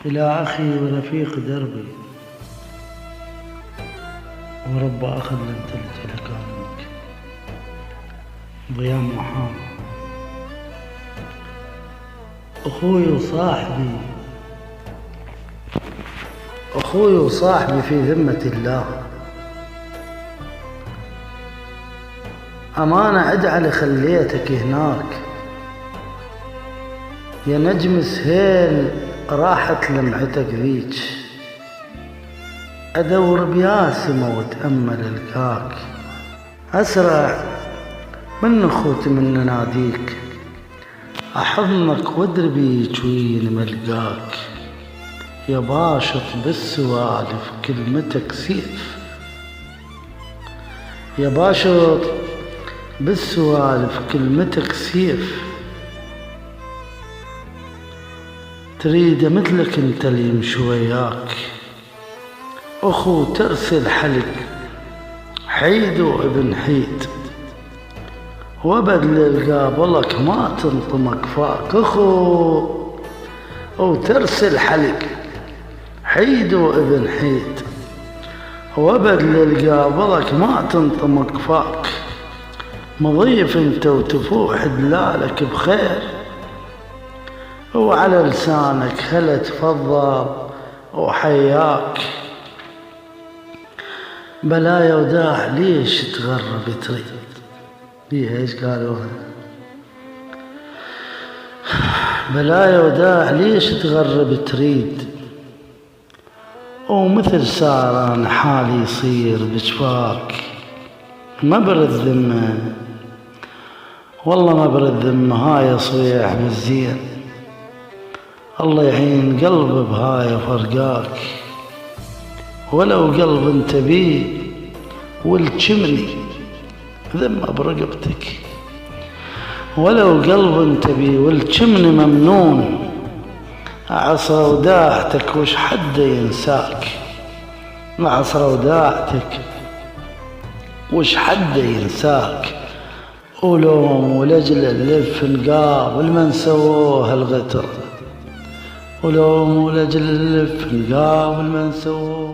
إلى أخي ورفيق دربي ورب أخذ لن تلج لك عنك ضياء محمد أخوي وصاحبي في ذمة الله. أمانة عد اللي خليتك هناك يا نجم سهيل، راحت لمعتك ذيك أدور بياسمة وتأمل الكاك، أسرع من خوت من ناديك أحضنك وادربيك وين ملقاك، يا باشط بالسوالف كلمتك سيف، يا باشط بالسوالف كلمتك سيف، تريد مثلك انت اللي يمشي وياك، اخو ترسل حلق حيد وابن حيد، وابد للقابلك ما تنطمك فاك، اخو وترسل حلق حيد وابن حيد، وابد للقابلك ما تنطمك فاك، مضيف انت وتفوح دلالك بخير، وعلى لسانك هلا تفضل وحياك، بلايا وداع ليش تغرب تريد بيها ايش قالوها، بلايا وداع ليش تغرب تريد، ومثل صار انا حالي يصير بجفاك، ما برد ذمه والله ما برد ذمه، هاي صويح مزين الله يعين قلب بهاي فرقاك، ولو قلب انت بيه والجمني ذمه برقبتك، ولو قلب انت بيه والجمني ممنون، عصا وداعتك وش حد ينساك، عصا وداعتك وش حد ينساك، ولوم ولجل اللف نقابل من سووها الغتر، ولوم ولجل اللف نقابل من سووها